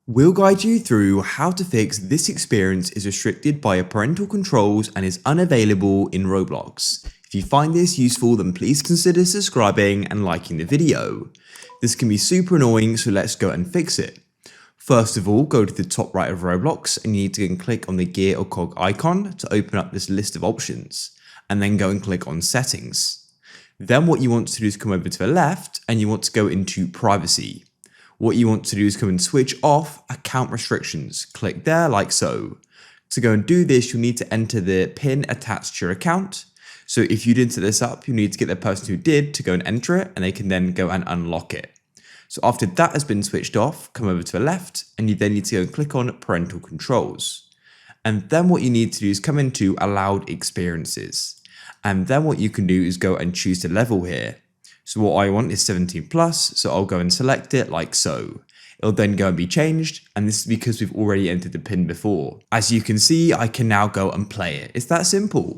We'll guide you through how to fix this experience is restricted by your parental controls and is unavailable in Roblox. If you find this useful, then please consider subscribing and liking the video. This can be super annoying, so let's go and fix it. First of all, go to the top right of Roblox and you need to go and click on the gear or cog icon to open up this list of options, and then go and click on settings. Then what you want to do is come over to the left and you want to go into privacy. What you want to do is come and switch off account restrictions. Click there like so. To go and do this, you'll need to enter the PIN attached to your account. So if you didn't set this up, you'll need to get the person who did to go and enter it, and they can then go and unlock it. So after that has been switched off, come over to the left and you then need to go and click on parental controls. And then what you need to do is come into allowed experiences. And then what you can do is go and choose the level here. So what I want is 17 plus, so I'll go and select it like so. It'll then go and be changed, and this is because we've already entered the PIN before. As you can see, I can now go and play it. It's that simple.